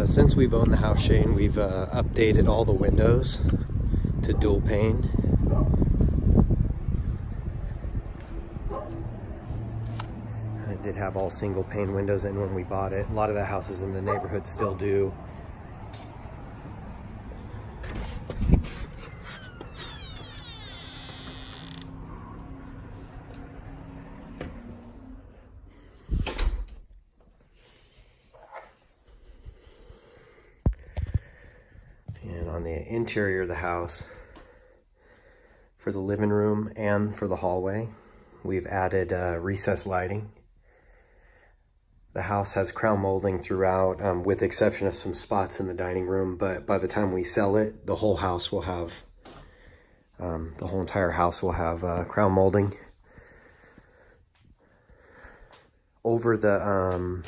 Since we've owned the house, Shane, we've updated all the windows to dual pane. I did have all single pane windows in when we bought it. A lot of the houses in the neighborhood still do. And on the interior of the house, for the living room and for the hallway, we've added recessed lighting. The house has crown molding throughout, with the exception of some spots in the dining room, but by the time we sell it, the whole house will have, the whole entire house will have crown molding. Over the,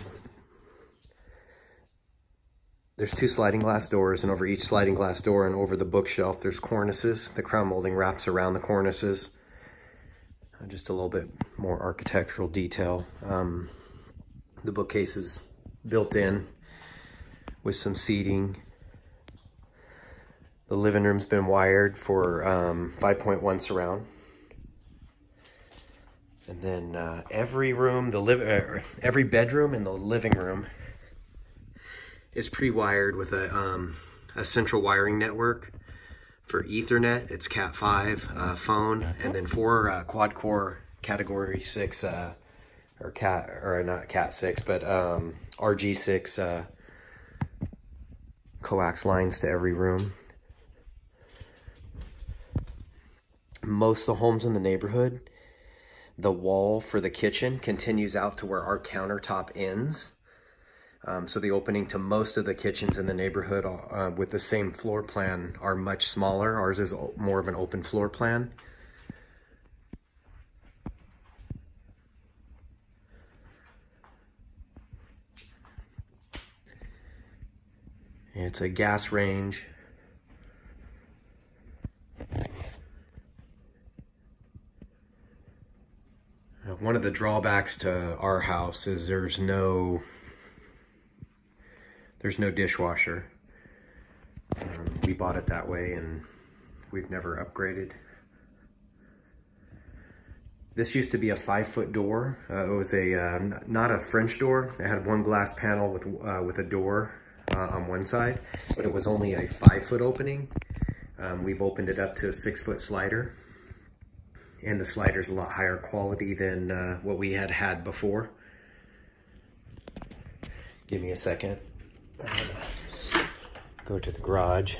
there's 2 sliding glass doors, and over each sliding glass door and over the bookshelf, there's cornices. The crown molding wraps around the cornices. Just a little bit more architectural detail. The bookcase is built in with some seating. The living room's been wired for 5.1 surround. And then every room, every bedroom in the living room is pre-wired with a central wiring network for Ethernet. It's Cat5 phone, and then 4 quad-core Category 6 not Cat 6, but RG6 coax lines to every room. Most of the homes in the neighborhood, the wall for the kitchen continues out to where our countertop ends. So the opening to most of the kitchens in the neighborhood with the same floor plan are much smaller. Ours is more of an open floor plan. It's a gas range. One of the drawbacks to our house is there's no dishwasher. We bought it that way and we've never upgraded. This used to be a 5-foot door. It was a not a French door. It had one glass panel with a door on one side, but it was only a 5-foot opening. We've opened it up to a 6-foot slider, and the slider's a lot higher quality than what we had before. Give me a second. Go to the garage.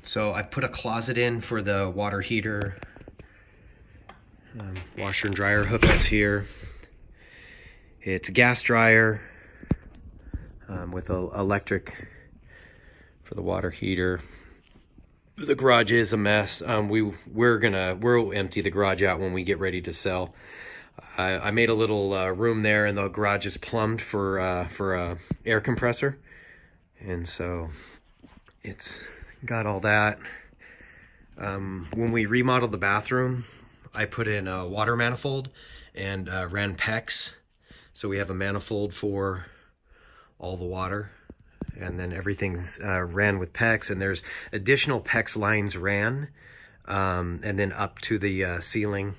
So I put a closet in for the water heater, washer and dryer hookups here. It's gas dryer with electric for the water heater. The garage is a mess. We'll empty the garage out when we get ready to sell. I made a little room there, and the garage is plumbed for a air compressor, and so it's got all that. When we remodeled the bathroom, I put in a water manifold and ran PEX, so we have a manifold for all the water, and then everything's ran with PEX, and there's additional PEX lines ran, and then up to the ceiling,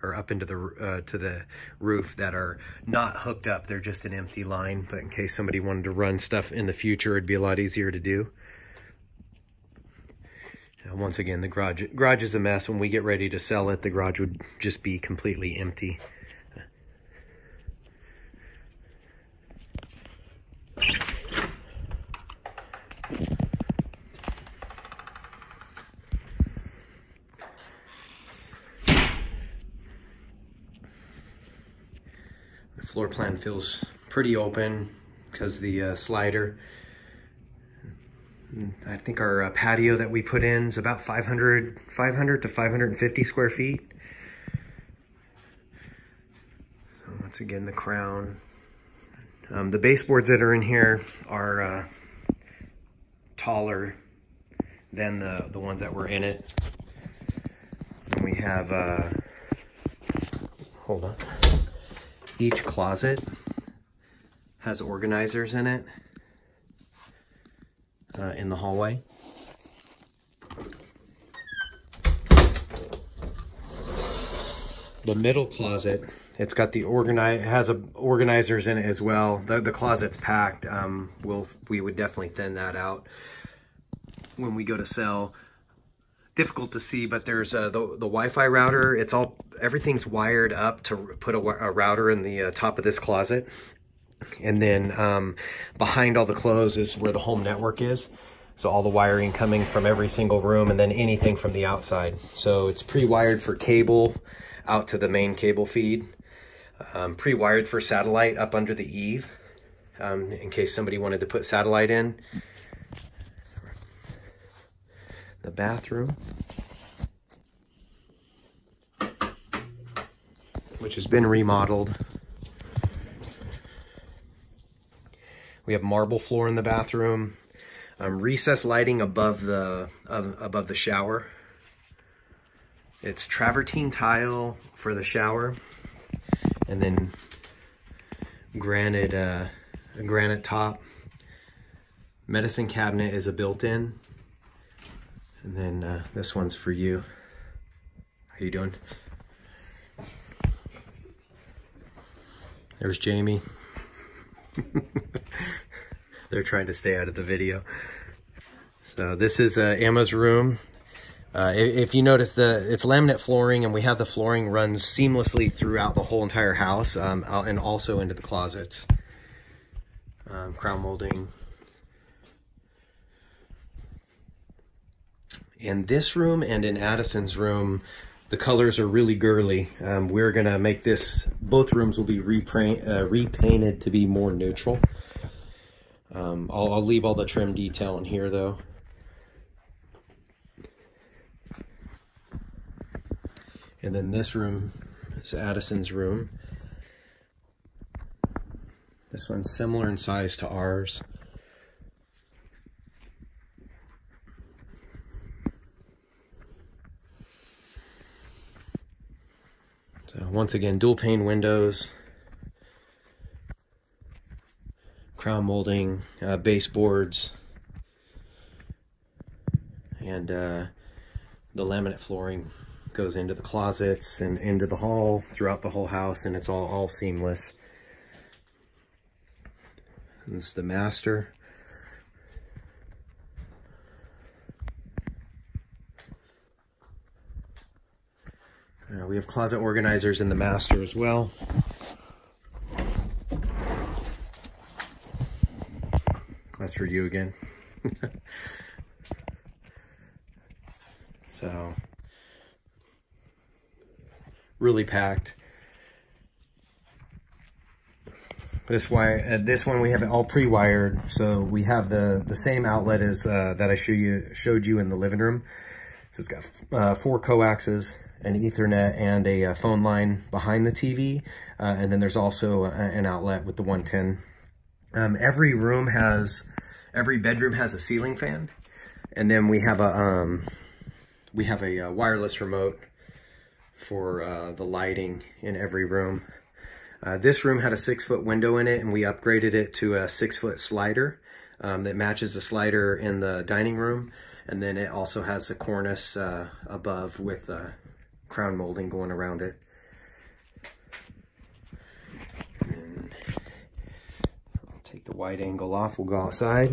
or up into the to the roof, that are not hooked up. They're just an empty line, but in case somebody wanted to run stuff in the future, it'd be a lot easier to do. Once again, the garage is a mess. When we get ready to sell it, the garage would just be completely empty. The floor plan feels pretty open because the slider. I think our patio that we put in is about 500 to 550 square feet. So once again, the crown. The baseboards that are in here are taller than the ones that were in it. And we have, hold on. Each closet Has organizers in it in the hallway. The middle closet, it's got the organizers in it as well. The closet's packed. We would definitely thin that out when we go to sell. Difficult to see, but there's the Wi-Fi router. Everything's wired up to put a router in the top of this closet. And then behind all the clothes is where the home network is. So all the wiring coming from every single room, and then anything from the outside. So it's pre-wired for cable out to the main cable feed. Pre-wired for satellite up under the eave, in case somebody wanted to put satellite in. The bathroom, which has been remodeled. We have marble floor in the bathroom, recessed lighting above the shower. It's travertine tile for the shower, and then granite top. Medicine cabinet is a built-in, and then this one's for you. How you doing? There's Jamie. They're trying to stay out of the video. So this is Emma's room. If you notice, it's laminate flooring, and we have the flooring runs seamlessly throughout the whole entire house, and also into the closets. Crown molding. In this room and in Addison's room, the colors are really girly. We're gonna make both rooms will be repainted to be more neutral. I'll leave all the trim detail in here though. And then this room is Addison's room. This one's similar in size to ours. So once again, dual pane windows, crown molding, baseboards, and the laminate flooring goes into the closets and into the hall throughout the whole house, and it's all seamless. And this is the master. We have closet organizers in the master as well. That's for you again. So, really packed. This one we have it all pre-wired, so we have the same outlet as that I showed you in the living room. So it's got 4 coaxes, an Ethernet, and a phone line behind the TV, and then there's also an outlet with the 110. Every bedroom has a ceiling fan, and then we have a wireless remote for the lighting in every room. This room had a 6-foot window in it, and we upgraded it to a 6-foot slider that matches the slider in the dining room, and then it also has a cornice above with crown molding going around it. And I'll take the wide angle off, we'll go outside.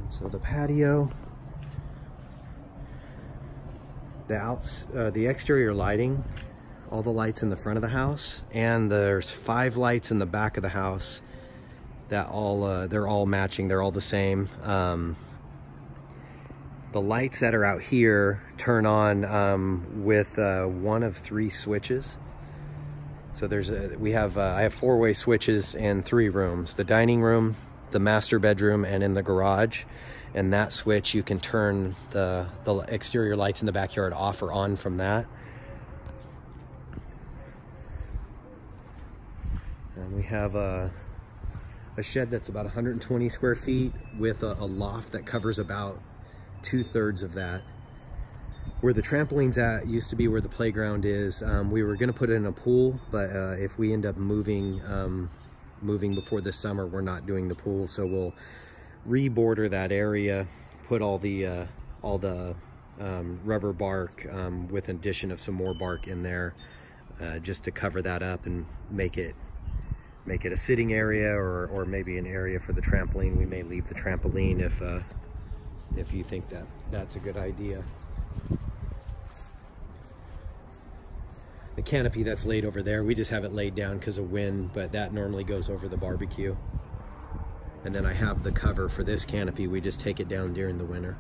So the patio, the exterior lighting, all the lights in the front of the house, and there's 5 lights in the back of the house that they're all matching, they're all the same. The lights that are out here turn on with 1 of 3 switches. So I have 4-way switches in 3 rooms: the dining room, the master bedroom, and in the garage. And that switch, you can turn the exterior lights in the backyard off or on from that. And we have a a shed that's about 120 square feet with a loft that covers about 2/3 of that. Where the trampoline's at used to be where the playground is. We were gonna put it in a pool, but if we end up moving before this summer, we're not doing the pool. So we'll re-border that area, put all the rubber bark with an addition of some more bark in there, just to cover that up and make it a sitting area, or maybe an area for the trampoline. We may leave the trampoline if you think that that's a good idea. The canopy that's laid over there, we just have it laid down because of wind, but that normally goes over the barbecue. And then I have the cover for this canopy. We just take it down during the winter.